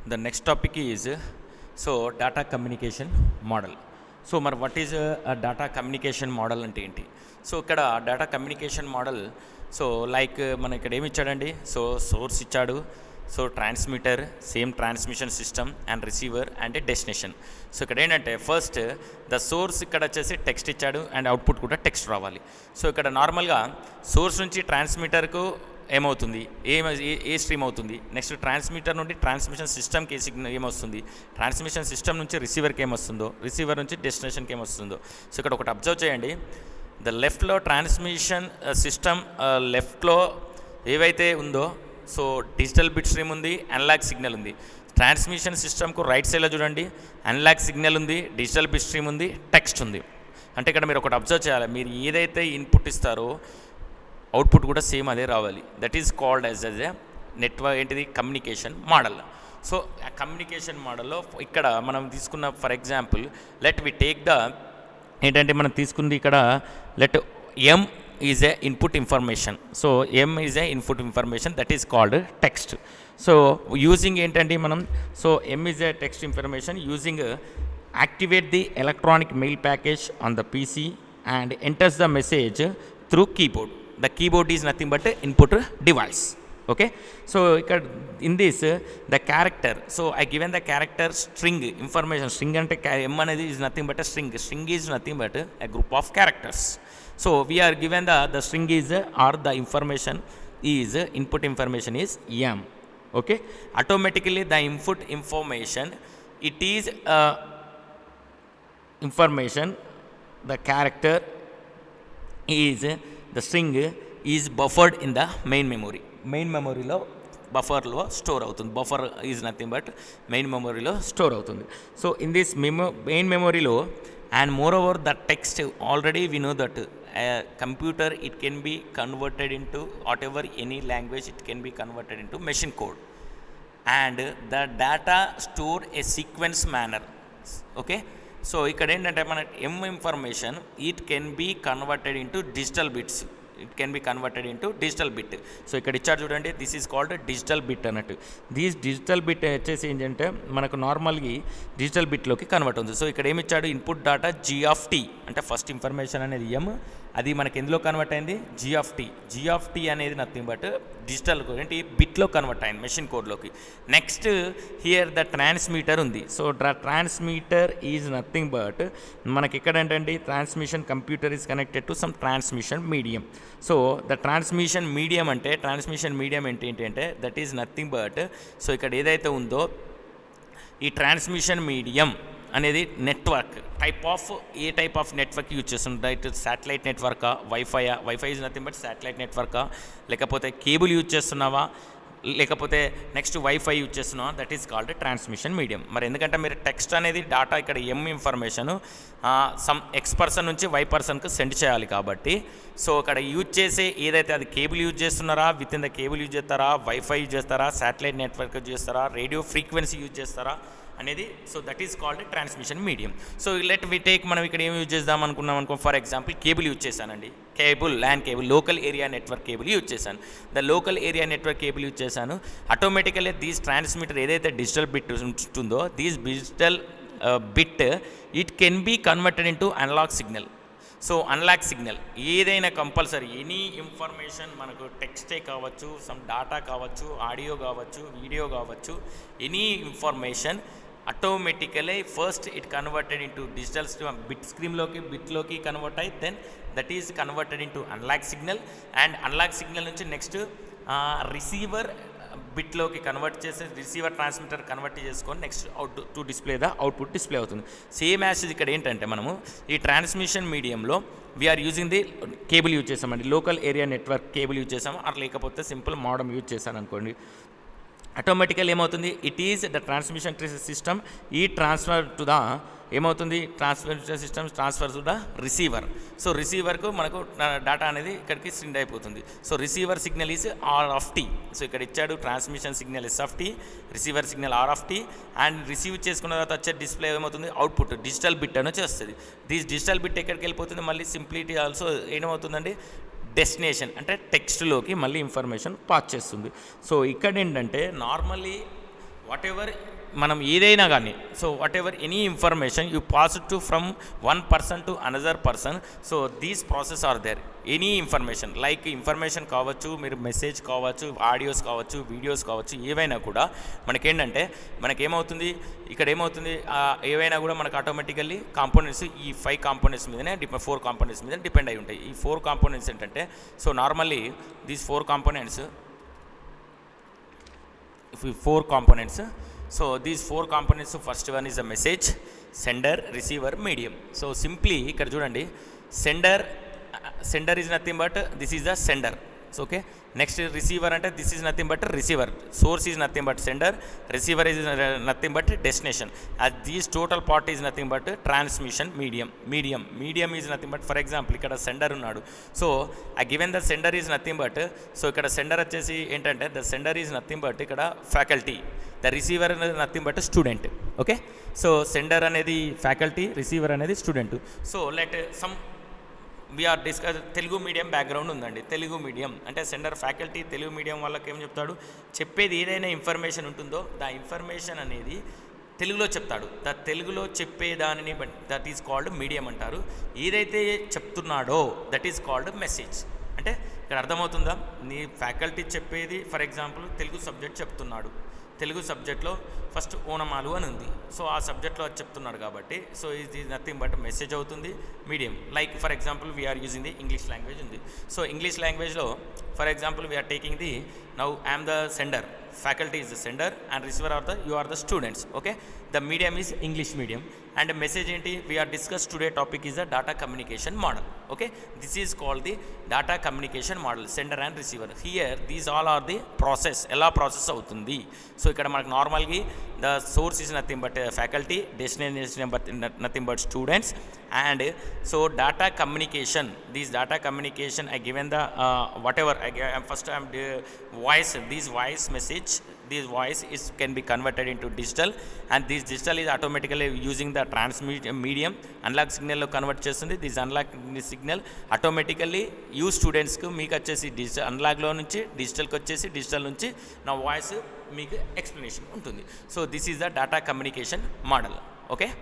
The next topic is data communication model. So మరి what is a data communication model అంటే ఏంటి? So ఇక్కడ data communication model like మన ఇక్కడ ఏమి ఇచ్చాడండి. సోర్స్ ఇచ్చాడు, transmitter, same transmission system and receiver and destination. So ఇక్కడ ఏంటంటే ఫస్ట్ ద సోర్స్ ఇక్కడ వచ్చేసి టెక్స్ట్ ఇచ్చాడు అండ్ అవుట్పుట్ కూడా టెక్స్ట్ రావాలి. సో ఇక్కడ నార్మల్గా సోర్స్ నుంచి ట్రాన్స్మిటర్కు ఏమవుతుంది, ఏ స్ట్రీమ్ అవుతుంది, నెక్స్ట్ ట్రాన్స్మిటర్ నుండి ట్రాన్స్మిషన్ సిస్టమ్కి సిగ్నల్ ఏమొస్తుంది, ట్రాన్స్మిషన్ సిస్టమ్ నుంచి రిసీవర్కి ఏమొస్తుందో, రిసీవర్ నుంచి డెస్టినేషన్కి ఏమొస్తుందో. సో ఇక్కడ ఒకటి అబ్జర్వ్ చేయండి. ద లెఫ్ట్లో ట్రాన్స్మిషన్ సిస్టమ్ లెఫ్ట్లో ఏవైతే ఉందో డిజిటల్ బిట్ స్ట్రీమ్ ఉంది, అనలాగ్ సిగ్నల్ ఉంది. ట్రాన్స్మిషన్ సిస్టమ్కు రైట్ సైడ్లో చూడండి, అనలాగ్ సిగ్నల్ ఉంది, డిజిటల్ బిట్ స్ట్రీమ్ ఉంది, టెక్స్ట్ ఉంది. అంటే ఇక్కడ మీరు ఒకటి అబ్జర్వ్ చేయాలి, మీరు ఏదైతే ఇన్పుట్ ఇస్తారో అవుట్పుట్ కూడా సేమ్ అదే రావాలి. That is called as a network ఏంటిది కమ్యూనికేషన్ మోడల్. సో ఆ కమ్యూనికేషన్ మోడల్లో ఇక్కడ మనం తీసుకున్న for example let we take the ఏంటంటే మనం తీసుకుంది ఇక్కడ let m is a input information. So m is a input information that is called text. So using ఏంటంటే మనం m is a text information using activate the electronic mail package on the PC and enters the message through keyboard. The keyboard is nothing but input device. Okay, so in this the character, I given the character string information. String ante m anedi is nothing but a string. String is nothing but a group of characters. So we are given the string is or the information is input information is m. Okay, automatically the input information it is information, the character is the string is buffered in the main memory. Main memory lo buffer lo store avutundi. Buffer is nothing but main memory lo store avutundi. So in this main memory lo, and moreover the text already we know that a computer it can be converted into whatever any language, it can be converted into machine code, and the data stored a sequence manner. Okay, so ఇక్కడ ఏంటంటే మన m information it can be converted into digital bits. It can be converted into digital bit. So ఇక్కడ ఇచ్చారు చూడండి, this is called digital bit అన్నట్టు. This digital bit వచ్చేసి ఏంటంటే మనకు నార్మల్గా డిజిటల్ బిట్లోకి కన్వర్ట్ ఉంది. సో ఇక్కడ ఏమి ఇచ్చాడు, input data g of t అంటే ఫస్ట్ ఇన్ఫర్మేషన్ అనేది ఎం, అది మనకి ఎందులో కన్వర్ట్ అయింది, g of t. G of tea అనేది నథింగ్ బట్ డిజిటల్ ఏంటి బిట్లో కన్వర్ట్ అయింది మెషిన్ కోడ్లోకి. నెక్స్ట్ హియర్ ద ట్రాన్స్మీటర్ ఉంది. So the transmitter is nothing but మనకి ఇక్కడ ఏంటంటే transmission computer is connected to some transmission medium. So the transmission medium అంటే ట్రాన్స్మిషన్ మీడియం ఏంటి అంటే దట్ ఈజ్ నథింగ్ బట్ ఇక్కడ ఏదైతే ఉందో ఈ ట్రాన్స్మిషన్ మీడియం అనేది నెట్వర్క్ ఏ టైప్ ఆఫ్ నెట్వర్క్ యూజ్ చేస్తుంది, రైట్? శాటిలైట్ నెట్వర్కా, WiFi is nothing but satellite నెట్వర్కా, లేకపోతే కేబుల్ యూజ్ చేస్తున్నావా, లేకపోతే నెక్స్ట్ వైఫై యూజ్ చేస్తున్నావా, that is called transmission medium. మరి ఎందుకంటే మీరు టెక్స్ట్ అనేది డాటా ఇక్కడ m information some x person నుంచి వై పర్సన్కి సెండ్ చేయాలి కాబట్టి ఇక్కడ యూజ్ చేసే ఏదైతే అది కేబుల్ యూజ్ చేస్తున్నారా, with in the cable use చేస్తారా, వైఫై యూజ్ చేస్తారా, శాటిలైట్ నెట్వర్క్ యూజ్ చేస్తారా, రేడియో ఫ్రీక్వెన్సీ యూజ్ చేస్తారా అనేది that is called transmission medium. So let we take మనం ఇక్కడ ఏం యూజ్ చేద్దాం అనుకున్నాం అనుకో, ఫర్ ఎగ్జాంపుల్ కేబుల్ యూజ్ చేశానండి, LAN cable, local area network cable use చేశాను. The local area network cable use చేశాను. ఆటోమేటికల్లీ దీస్ ట్రాన్స్మిటర్ ఏదైతే డిజిటల్ బిట్ ఉంటుందో these digital bit it can be converted into analog signal. So analog signal ఏదైనా compulsory any information మనకు టెక్స్టే కావచ్చు, some data కావచ్చు, audio కావచ్చు, వీడియో కావచ్చు, any information automatically first it converted into digital stream బిట్లోకి convert అయ్యి then that is converted into analog signal. And analog signal నుంచి నెక్స్ట్ రిసీవర్ బిట్లోకి కన్వర్ట్ చేసి రిసీవర్ ట్రాన్స్మిటర్ కన్వర్ట్ చేసుకొని నెక్స్ట్ అవుట్పుట్ డిస్ప్లే అవుతుంది. Same as ఇక్కడ ఏంటంటే మనము ఈ ట్రాన్స్మిషన్ మీడియంలో we are using the cable use చేసామండి, local area network cable use చేసాము, అట్లా లేకపోతే సింపుల్ మోడమ్ యూజ్ చేశాను అనుకోండి. ఆటోమేటికల్ ఏమవుతుంది, it is the transmission system ఈ ట్రాన్స్ఫర్ టు ద ఏమవుతుంది, transmission system transfer to the receiver. So రిసీవర్కు మనకు డేటా అనేది ఇక్కడికి సెండ్ అయిపోతుంది. So receiver signal is R of T. So ఇక్కడ ఇచ్చాడు transmission signal S of T, receiver signal R of T, and receive చేసుకున్న తర్వాత వచ్చే డిస్ప్లే ఏమవుతుంది, అవుట్పుట్ డిజిటల్ బిట్ అని వచ్చేస్తుంది. దిస్ డిజిటల్ బిట్ ఎక్కడికి వెళ్ళిపోతుంది, మళ్ళీ సింప్లిటీ ఆల్సో ఏమవుతుందండి, డెస్టినేషన్ అంటే టెక్స్ట్లోకి మళ్ళీ ఇన్ఫర్మేషన్ పాస్ చేస్తుంది. సో ఇక్కడ ఏంటంటే నార్మల్లీ వాట్ ఎవర్ మనం ఏదైనా కానీ, so whatever any information you pass to from one person to another person, so these process are there. Any information like information కావచ్చు, మీరు మెసేజ్ కావచ్చు, ఆడియోస్ కావచ్చు, వీడియోస్ కావచ్చు, ఏవైనా కూడా మనకేంటంటే మనకేమవుతుంది ఇక్కడ ఏమవుతుంది, ఏవైనా కూడా మనకు ఆటోమేటికల్లీ కాంపోనెంట్స్ ఈ 5 కాంపోనెంట్స్ మీదనే 4 కాంపోనెంట్స్ మీద డిపెండ్ అయి ఉంటాయి. ఈ 4 కాంపోనెంట్స్ ఏంటంటే, so normally these 4 components, so these 4 components, first one is a message, sender, receiver, medium. So simply ikkada chudandi, sender is nothing but this is the sender. So okay, next receiver ante this is nothing but receiver, source is nothing but sender, receiver is nothing but destination, as these total part is nothing but transmission medium is nothing but, for example ikkada sender unnadu, so I given the sender is nothing but, so ikkada sender vachesi entante the sender is nothing but ikkada faculty, the receiver is nothing but student. Okay, so sender anedi faculty, receiver anedi student. So let some we are discuss Telugu medium background ఉందండి. Telugu medium అంటే sender faculty, Telugu medium వాళ్ళకి ఏం చెప్తాడు, చెప్పేది ఏదైనా information ఉంటుందో దా information అనేది తెలుగులో చెప్తాడు. తెలుగులో చెప్పేదానిని దట్ ఈజ్ కాల్డ్ మీడియం అంటారు. ఏదైతే చెప్తున్నాడో దట్ ఈజ్ కాల్డ్ మెసేజ్. అంటే ఇక్కడ అర్థమవుతుందా, నీ ఫ్యాకల్టీ చెప్పేది, ఫర్ ఎగ్జాంపుల్ తెలుగు సబ్జెక్ట్ చెప్తున్నాడు, తెలుగు సబ్జెక్ట్లో ఫస్ట్ ఓనమాలు అని ఉంది, సో ఆ సబ్జెక్ట్లో అది చెప్తున్నాడు కాబట్టి, సో ఇది నథింగ్ బట్ మెసేజ్ అవుతుంది medium. Like for example we are using the English language ఉంది, సో ఇంగ్లీష్ లాంగ్వేజ్లో for example we are taking the now I'm the sender, faculty is the sender and receiver are the you are the students. Okay, the medium is English medium and message enti we are discussed today topic is the data communication model. Okay, this is called the data communication model, sender and receiver. Here these all are the process, ela process avutundi. So ikkada manaku normally the source is nothing but faculty, destination is nothing but students, and so data communication, this data communication I given the whatever first I am voice, this voice message, this voice is can be converted into digital, and this digital is automatically using the transmit medium analog signal lo convert chestundi. This analog signal automatically you students ku meeku vachesi digital analog lo nunchi digital ku vachesi digital nunchi na voice meeku explanation untundi. So this is the data communication model. Okay.